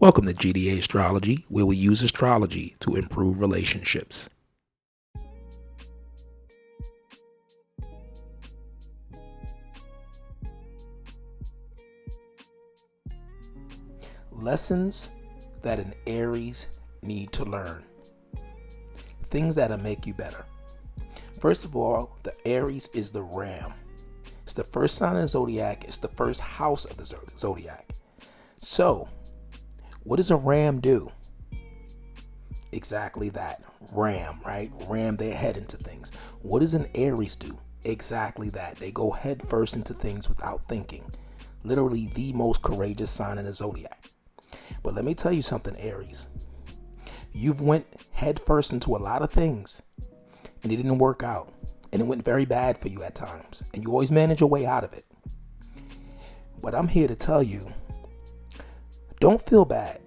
Welcome to GDA Astrology, where we use astrology to improve relationships. Lessons that an Aries need to learn. Things that'll make you better. First of all, the Aries is the ram. It's the first sign of the zodiac. It's the first house of the zodiac. So, what does a ram do? Exactly that. Ram, right? Ram their head into things. What does an Aries do? Exactly that. They go head first into things without thinking. Literally the most courageous sign in the zodiac. But let me tell you something, Aries. You've went head first into a lot of things and it didn't work out. And it went very bad for you at times. And you always manage your way out of it. But I'm here to tell you, don't feel bad.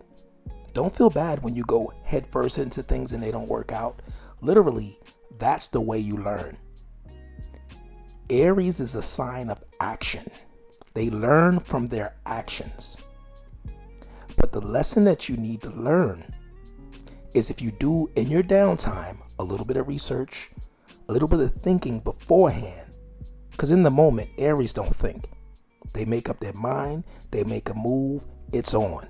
Don't feel bad when you go head first into things and they don't work out. Literally, that's the way you learn. Aries is a sign of action. They learn from their actions. But the lesson that you need to learn is if you do in your downtime a little bit of research, a little bit of thinking beforehand. Because in the moment, Aries don't think. They make up their mind, they make a move, it's on.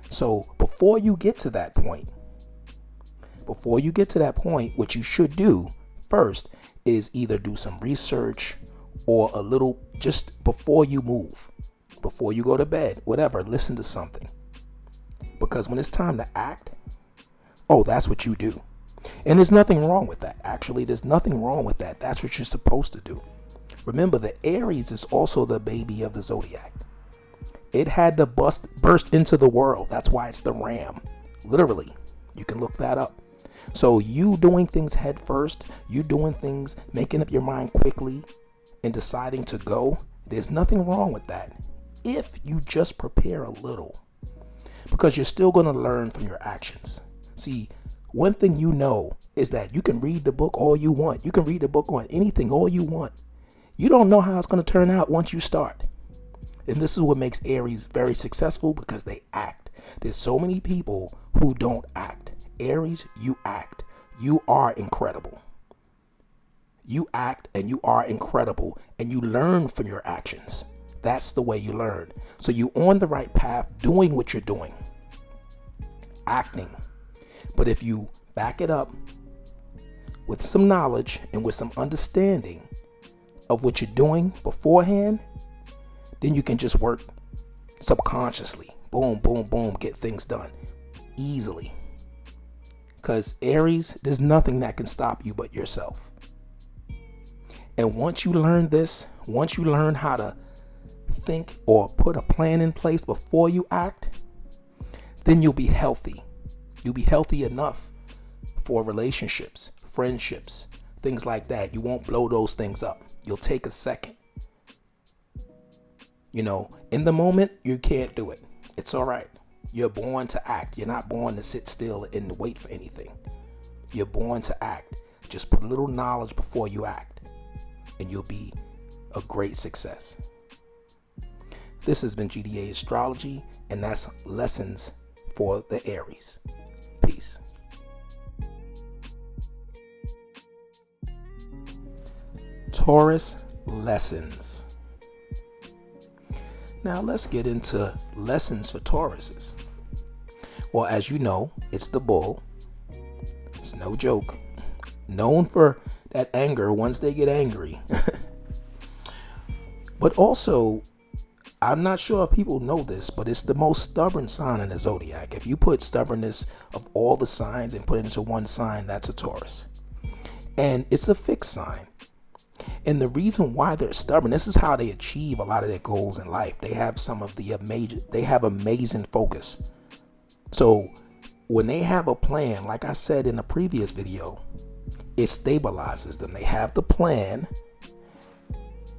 So before you get to that point, what you should do first is either do some research or a little, just before you move, before you go to bed, whatever, listen to something. Because when it's time to act, that's what you do. And there's nothing wrong with that. Actually, there's nothing wrong with that. That's what you're supposed to do. Remember, the Aries is also the baby of the zodiac. It had to burst into the world. That's why it's the ram. Literally, you can look that up. So you doing things head first, you doing things, making up your mind quickly and deciding to go, there's nothing wrong with that. If you just prepare a little, because you're still going to learn from your actions. See, one thing you know is that you can read the book all you want. You can read the book on anything all you want. You don't know how it's going to turn out once you start. And this is what makes Aries very successful, because they act. There's so many people who don't act. Aries, you act. You are incredible. You act and you are incredible, and you learn from your actions. That's the way you learn. So you're on the right path, doing what you're doing, acting. But if you back it up with some knowledge and with some understanding of what you're doing beforehand, then you can just work subconsciously. Boom, boom, boom, get things done easily. Because Aries, there's nothing that can stop you but yourself. And once you learn this, once you learn how to think or put a plan in place before you act, then you'll be healthy. You'll be healthy enough for relationships, friendships, things like that. You won't blow those things up. You'll take a second. In the moment, you can't do it. It's all right. You're born to act. You're not born to sit still and wait for anything. You're born to act. Just put a little knowledge before you act, and you'll be a great success. This has been GDA Astrology, and that's Lessons for the Aries. Peace. Taurus Lessons. Now let's get into lessons for Tauruses. Well, as you know, it's the bull. It's no joke. Known for that anger once they get angry. But also, I'm not sure if people know this, but it's the most stubborn sign in the zodiac. If you put stubbornness of all the signs and put it into one sign, that's a Taurus. And it's a fixed sign. And the reason why they're stubborn, this is how they achieve a lot of their goals in life. They have amazing focus. So when they have a plan, like I said in a previous video, it stabilizes them. They have the plan,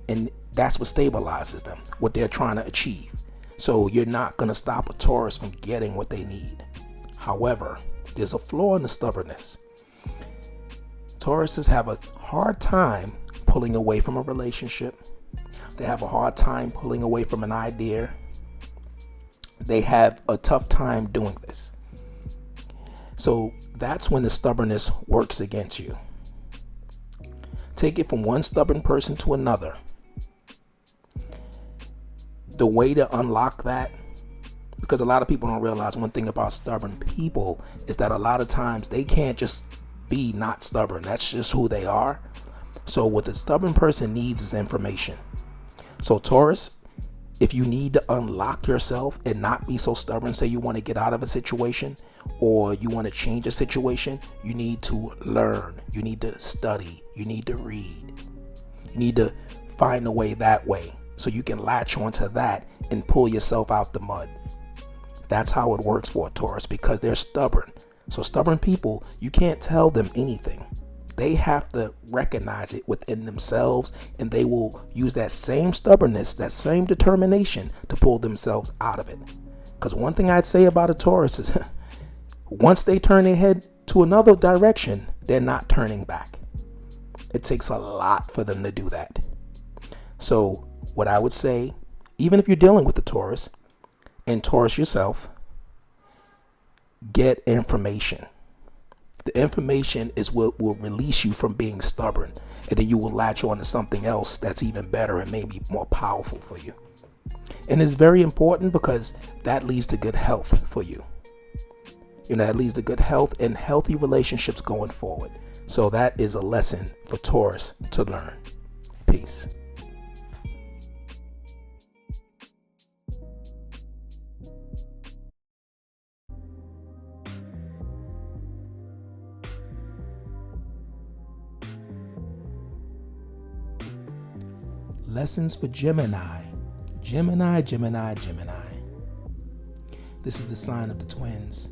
and that's what stabilizes them, what they're trying to achieve. So you're not going to stop a Taurus from getting what they need. However, there's a flaw in the stubbornness. Tauruses have a hard time pulling away from a relationship. They have a hard time pulling away from an idea. They have a tough time doing this. So that's when the stubbornness works against you. Take it from one stubborn person to another. The way to unlock that, because a lot of people don't realize one thing about stubborn people is that a lot of times they can't just be not stubborn. That's just who they are. So what the stubborn person needs is information. So Taurus, if you need to unlock yourself and not be so stubborn, say you want to get out of a situation or you want to change a situation, you need to learn, you need to study, you need to read, you need to find a way that way so you can latch onto that and pull yourself out the mud. That's how it works for a Taurus, because they're stubborn. So stubborn people, you can't tell them anything. They have to recognize it within themselves, and they will use that same stubbornness, that same determination to pull themselves out of it. Because one thing I'd say about a Taurus is once they turn their head to another direction, they're not turning back. It takes a lot for them to do that. So what I would say, even if you're dealing with a Taurus and Taurus yourself, get information. The information is what will release you from being stubborn, and then you will latch on to something else that's even better and maybe more powerful for you. And it's very important because that leads to good health for you. That leads to good health and healthy relationships going forward. So that is a lesson for Taurus to learn. Peace. Lessons for Gemini. Gemini. This is the sign of the twins.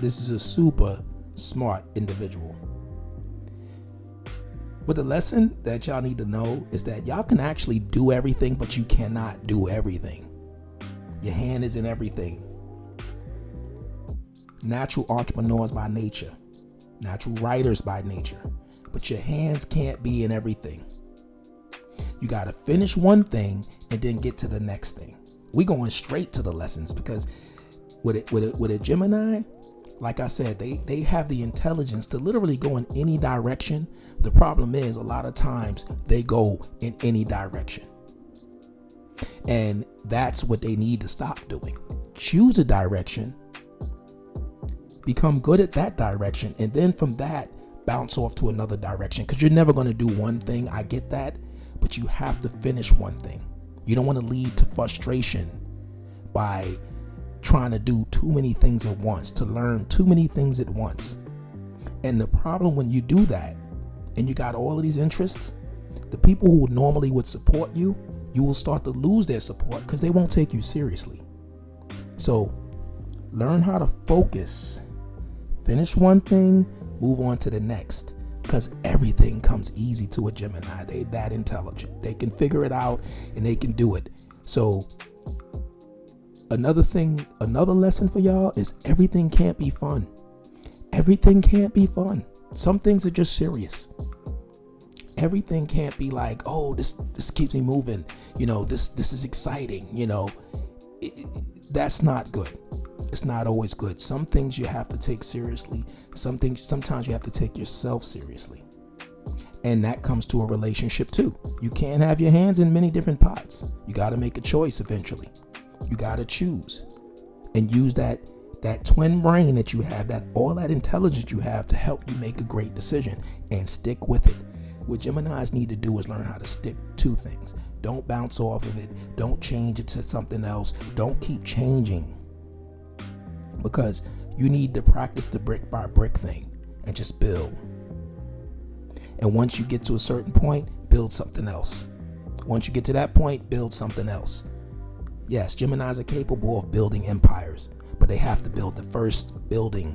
This is a super smart individual. But the lesson that y'all need to know is that y'all can actually do everything, but you cannot do everything. Your hand is in everything. Natural entrepreneurs by nature. Natural writers by nature. But your hands can't be in everything. You got to finish one thing and then get to the next thing. We're going straight to the lessons because with a Gemini, like I said, they have the intelligence to literally go in any direction. The problem is a lot of times they go in any direction. And that's what they need to stop doing. Choose a direction, become good at that direction, and then from that, bounce off to another direction, because you're never going to do one thing. I get that. But you have to finish one thing. You don't want to lead to frustration by trying to do too many things at once, to learn too many things at once. And the problem when you do that, and you got all of these interests, the people who normally would support you, you will start to lose their support because they won't take you seriously. So learn how to focus, finish one thing, move on to the next. Because everything comes easy to a Gemini. They're that intelligent. They can figure it out and they can do it. So another lesson for y'all is everything can't be fun. Everything can't be fun. Some things are just serious. Everything can't be like, oh, this keeps me moving. This is exciting. That's not good. It's not always good. Some things you have to take seriously. Sometimes you have to take yourself seriously. And that comes to a relationship too. You can't have your hands in many different pots. You got to make a choice eventually. You got to choose and use that twin brain that you have, all that intelligence you have to help you make a great decision and stick with it. What Geminis need to do is learn how to stick to things. Don't bounce off of it. Don't change it to something else. Don't keep changing. Because you need to practice the brick by brick thing and just build. And once you get to a certain point, build something else. Once you get to that point, build something else. Yes, Geminis are capable of building empires, but they have to build the first building,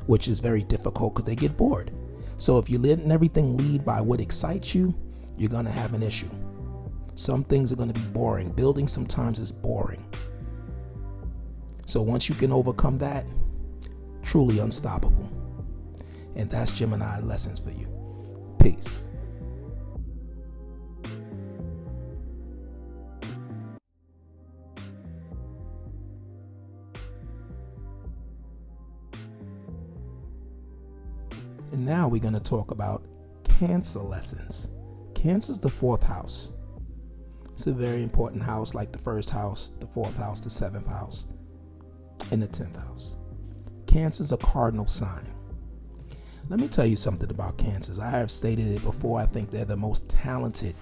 which is very difficult because they get bored. So if you're letting everything lead by what excites you, you're going to have an issue. Some things are going to be boring. Building sometimes is boring. So once you can overcome that, truly unstoppable. And that's Gemini Lessons for you. Peace. And now we're going to talk about Cancer lessons. Cancer is the fourth house. It's a very important house, like the first house, the fourth house, the seventh house, and the 10th house. Cancer is a cardinal sign. Let me tell you something about Cancers. I have stated it before. I think they're the most talented,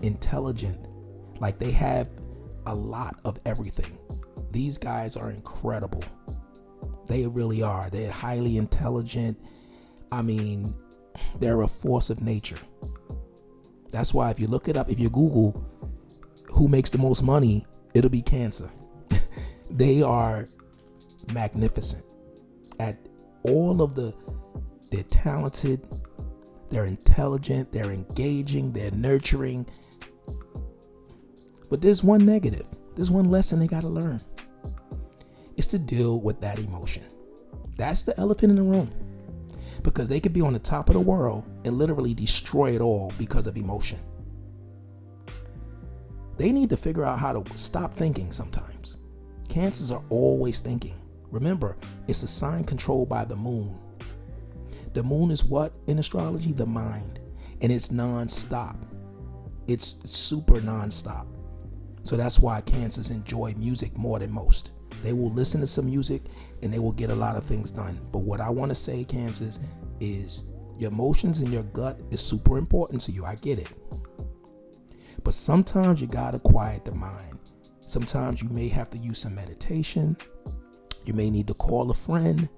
intelligent, like they have a lot of everything. These guys are incredible. They really are. They're highly intelligent. I mean, they're a force of nature. That's why if you look it up, if you Google who makes the most money, it'll be Cancer. They are magnificent at all of they're talented, they're intelligent, they're engaging, they're nurturing. But there's one negative. There's one lesson they got to learn. It's to deal with that emotion. That's the elephant in the room. Because they could be on the top of the world and literally destroy it all because of emotion. They need to figure out how to stop thinking sometimes. Cancers are always thinking. Remember, it's a sign controlled by the moon. The moon is what in astrology? The mind. And it's non-stop. It's super non-stop. So that's why Cancers enjoy music more than most. They will listen to some music and they will get a lot of things done. But what I want to say, Cancers, is your emotions and your gut is super important to you. I get it. But sometimes you got to quiet the mind. Sometimes you may have to use some meditation. You may need to call a friend,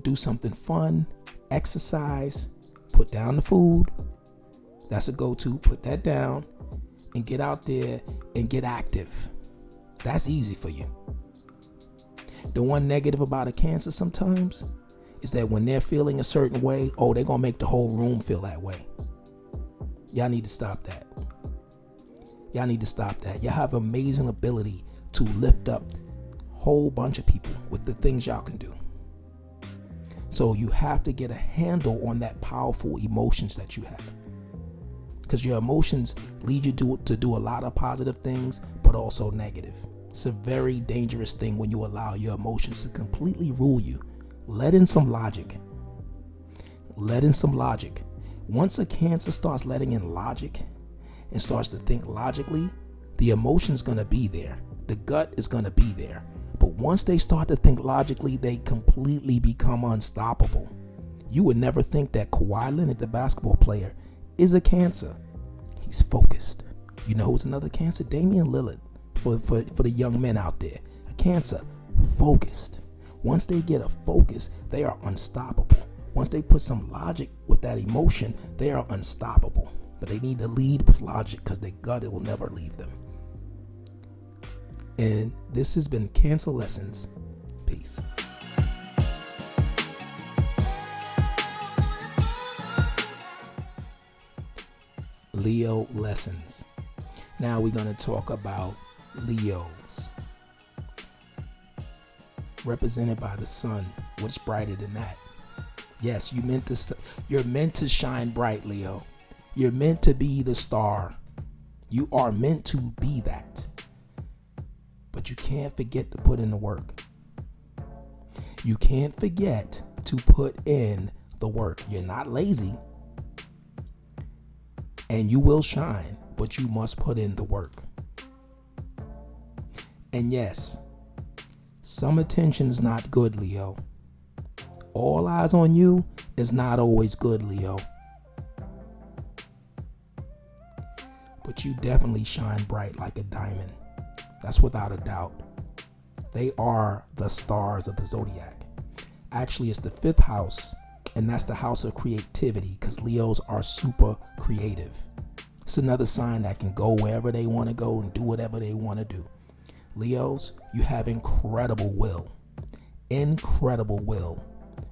do something fun, exercise, put down the food. That's a go-to. Put that down and get out there and get active. That's easy for you. The one negative about a Cancer sometimes is that when they're feeling a certain way, they're going to make the whole room feel that way. Y'all need to stop that. Y'all need to stop that. Y'all have amazing ability to lift up a whole bunch of people with the things y'all can do. So you have to get a handle on that powerful emotions that you have. Because your emotions lead you to do a lot of positive things, but also negative. It's a very dangerous thing when you allow your emotions to completely rule you. Let in some logic. Let in some logic. Once a Cancer starts letting in logic and starts to think logically, the emotion's going to be there. The gut is going to be there. But once they start to think logically, they completely become unstoppable. You would never think that Kawhi Leonard, the basketball player, is a Cancer. He's focused. You know who's another Cancer? Damian Lillard. For the young men out there, a Cancer, focused. Once they get a focus, they are unstoppable. Once they put some logic with that emotion, they are unstoppable. But they need to lead with logic because their gut, it will never leave them. And this has been Cancer Lessons. Peace. Leo Lessons. Now we're going to talk about Leos. Represented by the sun. What's brighter than that? Yes, you're meant to shine bright, Leo. You're meant to be the star. You are meant to be that. But you can't forget to put in the work. You can't forget to put in the work. You're not lazy. And you will shine, but you must put in the work. And yes, some attention is not good, Leo. All eyes on you is not always good, Leo. But you definitely shine bright like a diamond. That's without a doubt. They are the stars of the zodiac. Actually, it's the 5th house, and that's the house of creativity because Leos are super creative. It's another sign that can go wherever they want to go and do whatever they want to do. Leos, you have incredible will. Incredible will.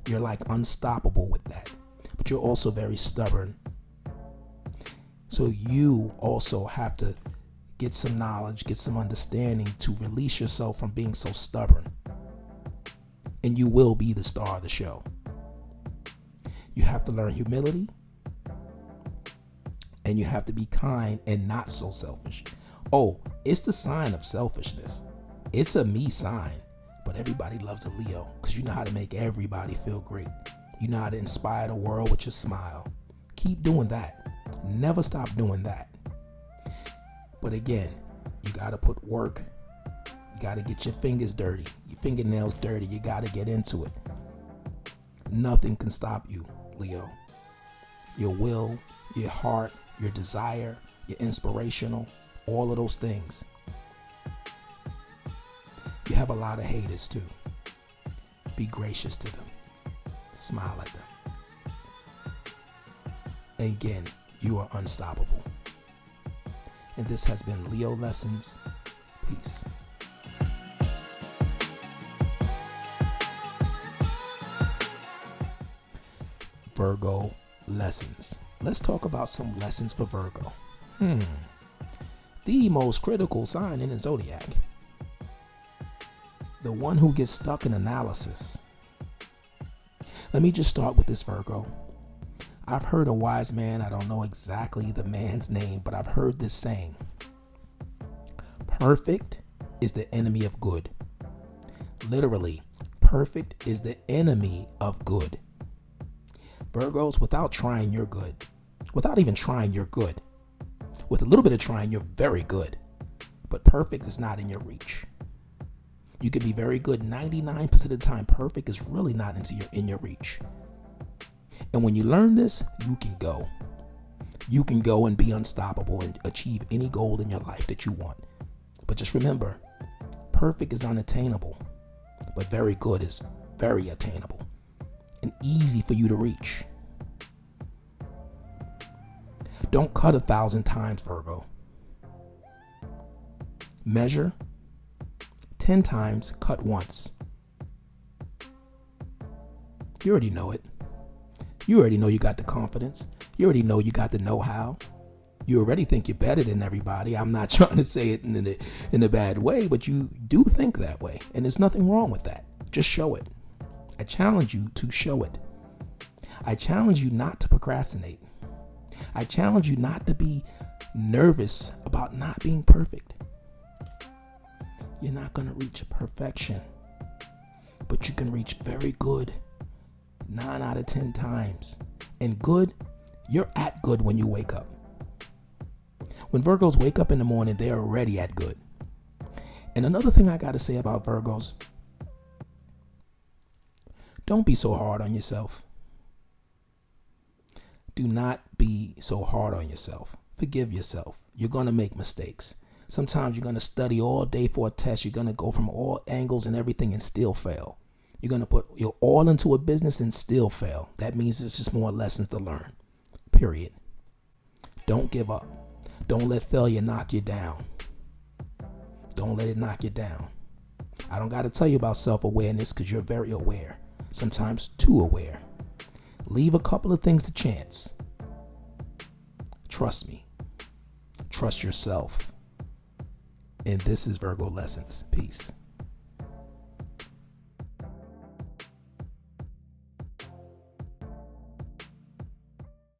You're like unstoppable with that. But you're also very stubborn. So you also have to get some knowledge, get some understanding to release yourself from being so stubborn. And you will be the star of the show. You have to learn humility. And you have to be kind and not so selfish. Oh, it's the sign of selfishness. It's a me sign. But everybody loves a Leo because you know how to make everybody feel great. You know how to inspire the world with your smile. Keep doing that. Never stop doing that. But again, you got to put work. You got to get your fingers dirty, your fingernails dirty. You got to get into it. Nothing can stop you, Leo. Your will, your heart, your desire, your inspirational, all of those things. You have a lot of haters too. Be gracious to them. Smile at them. And again, you are unstoppable. And this has been Leo Lessons. Peace. Virgo Lessons. Let's talk about some lessons for Virgo. The most critical sign in the zodiac. The one who gets stuck in analysis. Let me just start with this, Virgo. I've heard a wise man, I don't know exactly the man's name, but I've heard this saying. Perfect is the enemy of good. Literally, perfect is the enemy of good. Virgos, without trying, you're good. Without even trying, you're good. With a little bit of trying, you're very good. But perfect is not in your reach. You can be very good 99% of the time. Perfect is really not in your reach. And when you learn this, you can go. You can go and be unstoppable and achieve any goal in your life that you want. But just remember, perfect is unattainable, but very good is very attainable and easy for you to reach. Don't cut 1,000 times, Virgo. Measure 10 times, cut once. You already know it. You already know you got the confidence. You already know you got the know-how. You already think you're better than everybody. I'm not trying to say it in a bad way, but you do think that way. And there's nothing wrong with that. Just show it. I challenge you to show it. I challenge you not to procrastinate. I challenge you not to be nervous about not being perfect. You're not going to reach perfection, but you can reach very good 9 out of 10 times. And good, you're at good when you wake up. When Virgos wake up in the morning, they're already at good. And another thing I got to say about Virgos, don't be so hard on yourself. Do not be so hard on yourself. Forgive yourself. You're going to make mistakes. Sometimes you're going to study all day for a test. You're going to go from all angles and everything and still fail. You're going to put your all into a business and still fail. That means it's just more lessons to learn. Period. Don't give up. Don't let failure knock you down. Don't let it knock you down. I don't got to tell you about self-awareness because you're very aware. Sometimes too aware. Leave a couple of things to chance. Trust me. Trust yourself. And this is Virgo Lessons. Peace.